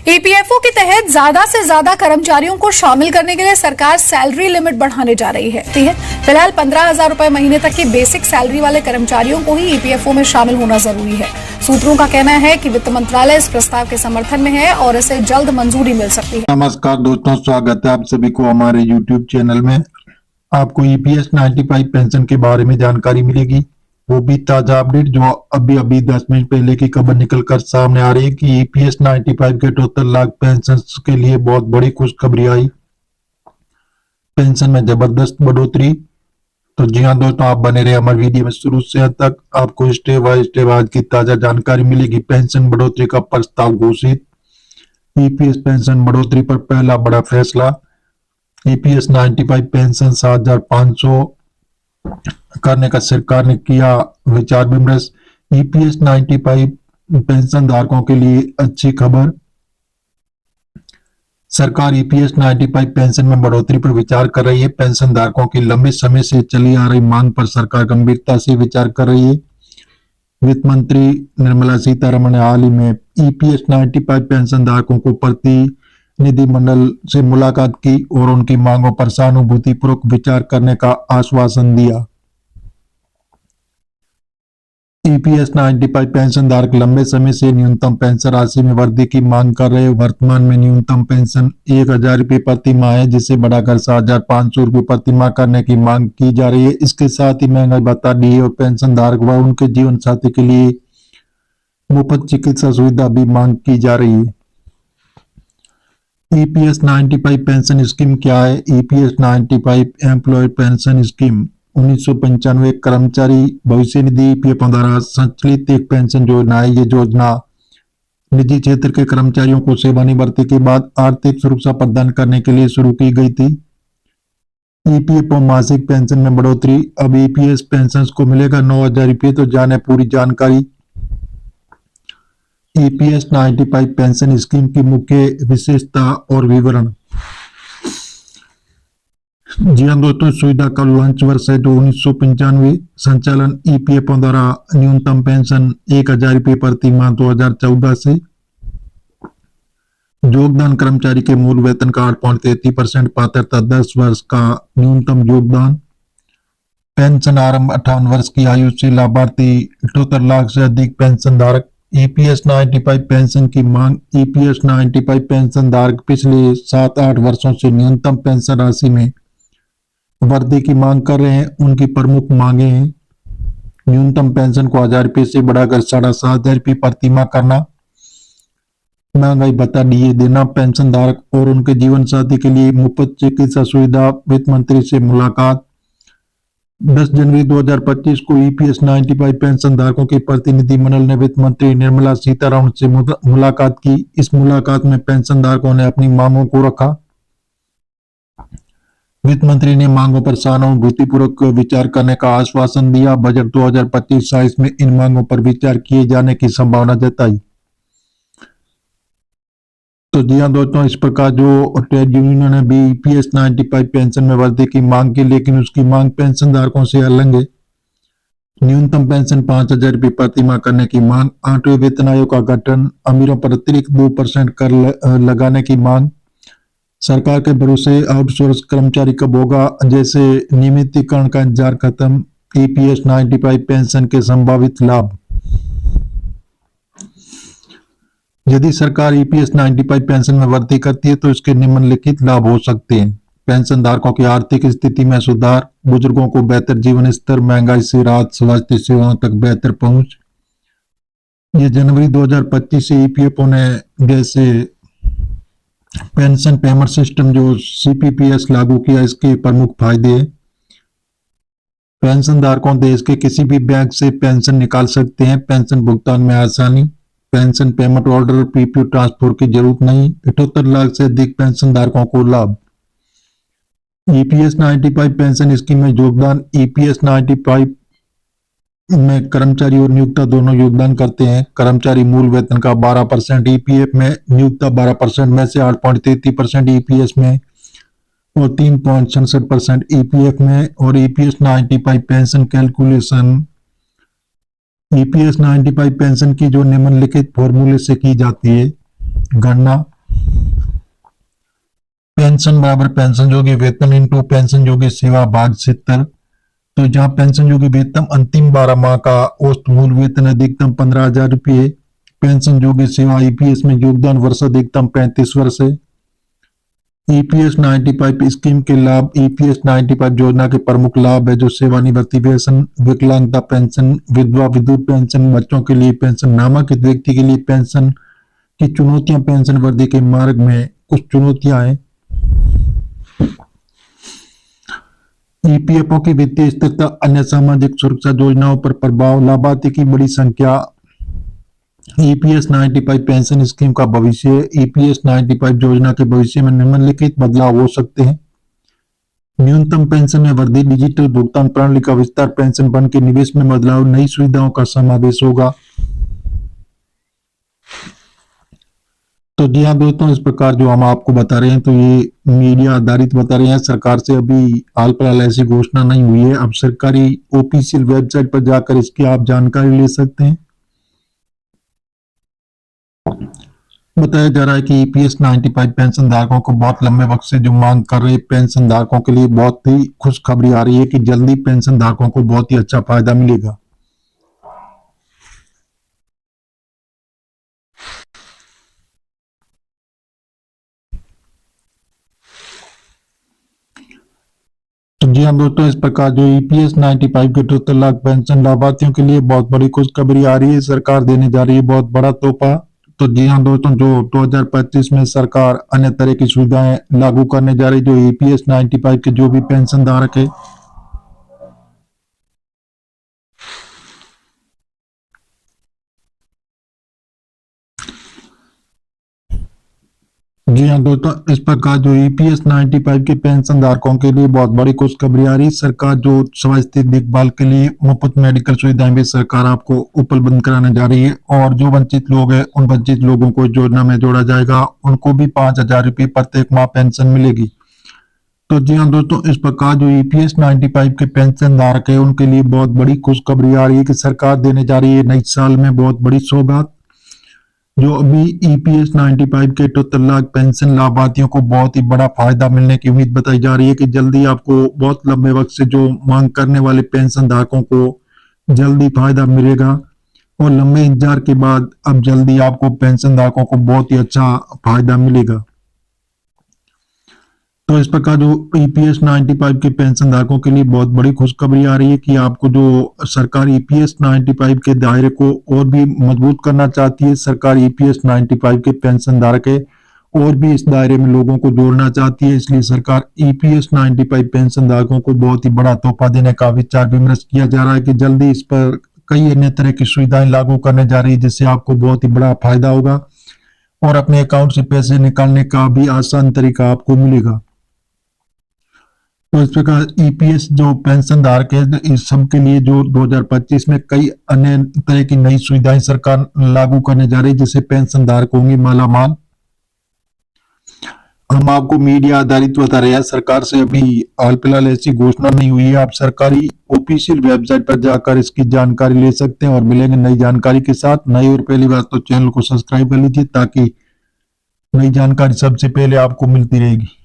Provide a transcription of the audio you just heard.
EPFO के तहत ज्यादा से ज्यादा कर्मचारियों को शामिल करने के लिए सरकार सैलरी लिमिट बढ़ाने जा रही है। फिलहाल 15,000 रुपए महीने तक की बेसिक सैलरी वाले कर्मचारियों को ही ईपीएफओ में शामिल होना जरूरी है। सूत्रों का कहना है कि वित्त मंत्रालय इस प्रस्ताव के समर्थन में है और इसे जल्द मंजूरी मिल सकती है। नमस्कार दोस्तों, स्वागत है आप सभी को हमारे YouTube चैनल में। आपको ईपीएस 95 पेंशन के बारे में जानकारी मिलेगी, वो भी ताजा अपडेट जो अभी 10 मिनट पहले की खबर निकलकर सामने आ रही है कि ईपीएस 95 के 78 लाख पेंशन के लिए बहुत बड़ी खुशखबरी आई। पेंशन में जबरदस्त बढ़ोतरी। तो जी हाँ दोस्तों, आप बने रहे हमारे वीडियो में शुरू से अंत तक, आपको स्टेप बाय स्टेप आज की ताजा जानकारी मिलेगी। पेंशन बढ़ोतरी का प्रस्ताव घोषित। ईपीएस पेंशन बढ़ोतरी पर पहला बड़ा फैसला। ईपीएस 95 पेंशन 7,500 करने का सरकार ने किया विचार विमर्श। ईपीएस 95 पेंशन धारकों के लिए अच्छी खबर। सरकार ईपीएस 95 पेंशन में बढ़ोतरी पर विचार कर रही है। पेंशन धारकों की लंबे समय से चली आ रही मांग पर सरकार गंभीरता से विचार कर रही है। वित्त मंत्री निर्मला सीतारमण ने हाल ही में ईपीएस 95 पेंशन धारकों को प्रतिनिधिमंडल से मुलाकात की और उनकी मांगों पर सहानुभूतिपूर्वक विचार करने का आश्वासन दिया। ईपीएस 95 पेंशन धारक लंबे समय से न्यूनतम पेंशन राशि में वृद्धि की मांग कर रहे। वर्तमान में न्यूनतम पेंशन 1,000 रुपये प्रति माह है, जिसे बढ़ाकर 7,500 रुपये प्रति माह करने की मांग की जा रही है। इसके साथ ही महंगाई भत्ता, डीए और पेंशन धारक व उनके जीवन साथी के लिए मुफ्त चिकित्सा सुविधा भी मांग की जा रही है। ईपीएस 95 पेंशन स्कीम क्या है? ईपीएस 95 एम्प्लॉय पेंशन स्कीम 1995 कर्मचारी भविष्य निधि ईपीएफओ द्वारा संचालित एक पेंशन योजना है। ये योजना निजी क्षेत्र के कर्मचारियों को सेवानिवृत्ति के बाद आर्थिक सुरक्षा प्रदान करने के लिए शुरू की गई थी। ईपीएफओ मासिक पेंशन में बढ़ोतरी। अब ईपीएस पेंशन को मिलेगा 9,000 रुपये। तो जाने पूरी जानकारी। ईपीएस 95 पेंशन स्कीम की मुख्य विशेषता और विवरण। जी हाँ दोस्तों, सुविधा का लॉन्च वर्ष है जो 1995। संचालन ईपीएफओ द्वारा न्यूनतम पेंशन 1,000 रुपये प्रति माह 2014 से। योगदान कर्मचारी के मूल वेतन का 8.33%। पात्रता 10 वर्ष का न्यूनतम योगदान। पेंशन आरंभ 58 वर्ष की आयु से। लाभार्थी 78 लाख से अधिक पेंशन धारक। ईपीएस 95 पेंशन की मांग। ईपीएस 95 पेंशन धारक पिछले 7-8 वर्षों से न्यूनतम पेंशन राशि में वृद्धि की मांग कर रहे हैं। उनकी प्रमुख मांगे हैं न्यूनतम पेंशन को 1,000 रुपये से बढ़ाकर 7,500 रुपये प्रति माह करना, महंगाई भत्ता डीए देना, पेंशन धारक और उनके जीवन साथी के लिए मुफ्त चिकित्सा सुविधा। वित्त मंत्री से मुलाकात। 10 जनवरी 2025 को ईपीएस 95 पेंशन धारकों के प्रतिनिधिमंडल ने वित्त मंत्री निर्मला सीतारमण से मुलाकात की। इस मुलाकात में पेंशन धारकों ने अपनी मांगों को रखा। वित्त मंत्री ने मांगों पर सहानुभूतिपूर्वक विचार करने का आश्वासन दिया। बजट 2025-26 में इन मांगों पर विचार किए जाने की संभावना जताई। तो जी हाँ दोस्तों, इस प्रकार जो ट्रेड यूनियनों ने भी ईपीएस 95 पेंशन में वृद्धि की मांग की, लेकिन उसकी मांग पेंशन धारकों से अलग है। न्यूनतम पेंशन 5,000 रुपये प्रति माह करने की मांग। 8वें वेतन आयोग का गठन। अमीरों पर अतिरिक्त 2% कर लगाने की मांग। सरकार के भरोसे आउटसोर्स कर्मचारी कब होगा जैसे नियमितीकरण का इंतजार खत्म। ईपीएस 95 पेंशन के संभावित लाभ। यदि सरकार ईपीएस 95 पेंशन में वृद्धि करती है तो इसके निम्नलिखित लाभ हो सकते हैं। पेंशन धारकों की आर्थिक स्थिति में सुधार। बुजुर्गों को बेहतर जीवन स्तर, महंगाई से राहत, स्वास्थ्य सेवाओं तक बेहतर पहुंच। ये जनवरी 2025 से ईपीएफओ ने जैसे पेंशन पेमेंट सिस्टम जो सीपीपीएस लागू किया, इसके प्रमुख फायदे हैं। पेंशन धारकों देश के किसी भी बैंक से पेंशन निकाल सकते हैं। पेंशन भुगतान में आसानी। Pension payment order, PPO transfer की जरूरत नहीं। 78 लाख से अधिक पेंशन धारकों को लाभ। ईपीएस 95 पेंशन स्कीम में योगदान। ईपीएस 95 में कर्मचारी और नियोक्ता दोनों योगदान करते हैं। कर्मचारी मूल वेतन का 12% ईपीएफ में, नियोक्ता 12% में से 8.33% ईपीएस में और 3.67% ईपीएफ में। और EPS 95 pension calculation. EPS 95 pension की जो निम्नलिखित फॉर्मूले से की जाती है गणना। पेंशन बराबर पेंशन योग्य वेतन इंटू पेंशन योग्य सेवा भाग 70। तो जहां पेंशन योग्य वेतन अंतिम 12 माह का औसत मूल वेतन अधिकतम 15,000 रुपये, पेंशन योग्य सेवा ईपीएस में योगदान वर्ष अधिकतम 35 वर्ष है। ईपीएस 95 स्कीम के लाभ। ईपीएस 95 योजना के प्रमुख लाभ है जो सेवानिवृत्ति पेंशन, विकलांगता पेंशन, विधवा विधु पेंशन, बच्चों के लिए पेंशन, नामांकित व्यक्ति के लिए पेंशन की चुनौतियां। पेंशन वृद्धि के मार्ग में कुछ चुनौतियां हैं। ईपीएफओ की वित्तीय स्थिरता, अन्य सामाजिक सुरक्षा योजनाओं पर प्रभाव, लाभार्थी की बड़ी संख्या। ईपीएस 95 पेंशन स्कीम का भविष्य। ईपीएस 95 योजना के भविष्य में निम्नलिखित बदलाव हो सकते हैं। न्यूनतम पेंशन में वृद्धि, डिजिटल भुगतान प्रणाली का विस्तार, पेंशन फंड के निवेश में बदलाव, नई सुविधाओं का समावेश होगा। तो जी हाँ दोस्तों, इस प्रकार जो हम आपको बता रहे हैं तो ये मीडिया आधारित बता रहे हैं। सरकार से अभी हाल फिलहाल ऐसी घोषणा नहीं हुई है। अब सरकारी ऑफिशियल वेबसाइट पर जाकर इसकी आप जानकारी ले सकते हैं। बताया जा रहा है कि ईपीएस 95 पेंशन धारकों को बहुत लंबे वक्त से जो मांग कर रहे पेंशन धारकों के लिए बहुत ही खुशखबरी आ रही है कि जल्दी पेंशन धारकों को बहुत ही अच्छा फायदा मिलेगा। तो जी हाँ दोस्तों, इस प्रकार जो ईपीएस 95 के 78 लाख पेंशन लाभार्थियों के लिए बहुत बड़ी खुशखबरी आ रही है। सरकार देने जा रही है बहुत बड़ा तोहफा। तो जी हाँ दोस्तों, जो 2025 में सरकार अन्य तरह की सुविधाएं लागू करने जा रही है जो ईपीएस 95 के जो भी पेंशन धारक है। जी हाँ दोस्तों, इस प्रकार जो ईपीएस 95 के पेंशन धारकों के लिए बहुत बड़ी खुशखबरी आ रही है। सरकार जो स्वास्थ्य देखभाल के लिए मुफ्त मेडिकल सुविधाएं भी सरकार आपको उपलब्ध कराने जा रही है। और जो वंचित लोग हैं उन वंचित लोगों को योजना में जोड़ा जाएगा, उनको भी 5,000 रुपये प्रत्येक माह पेंशन मिलेगी। तो जी हाँ दोस्तों, इस प्रकार जो ईपीएस 95 के पेंशन धारक है उनके लिए बहुत बड़ी खुशखबरी आ रही है कि सरकार देने जा रही है नई साल में बहुत बड़ी सौगात। जो अभी ईपीएस 95 के 78 लाख पेंशन लाभार्थियों को बहुत ही बड़ा फायदा मिलने की उम्मीद बताई जा रही है कि जल्दी आपको बहुत लंबे वक्त से जो मांग करने वाले पेंशन धारकों को जल्दी फायदा मिलेगा। और लंबे इंतजार के बाद अब जल्दी आपको पेंशन धारकों को बहुत ही अच्छा फायदा मिलेगा। तो इस प्रकार जो ईपीएस 95 के पेंशन धारकों के लिए बहुत बड़ी खुशखबरी आ रही है कि आपको जो सरकार ईपीएस 95 के दायरे को और भी मजबूत करना चाहती है। सरकार ईपीएस 95 के पेंशन धारक है और भी इस दायरे में लोगों को जोड़ना चाहती है। इसलिए सरकार ईपीएस 95 पेंशन धारकों को बहुत ही बड़ा तोहफा देने का विचार विमर्श किया जा रहा है कि जल्दी इस पर कई अन्य तरह की सुविधाएं लागू करने जा रही है जिससे आपको बहुत ही बड़ा फायदा होगा और अपने अकाउंट से पैसे निकालने का भी आसान तरीका आपको मिलेगा। तो इस प्रकार ईपीएस जो पेंशन धारक है इस सब के लिए जो 2025 में कई अन्य तरह की नई सुविधाएं सरकार लागू करने जा रही है जिससे पेंशन धारक होंगे मालामाल। हम आपको मीडिया आधारित बता रहे हैं। सरकार से अभी हाल फिलहाल ऐसी घोषणा नहीं हुई है। आप सरकारी ऑफिशियल वेबसाइट पर जाकर इसकी जानकारी ले सकते हैं और मिलेंगे नई जानकारी के साथ। नई और पहली बात तो चैनल को सब्सक्राइब कर लीजिए ताकि नई जानकारी सबसे पहले आपको मिलती रहेगी।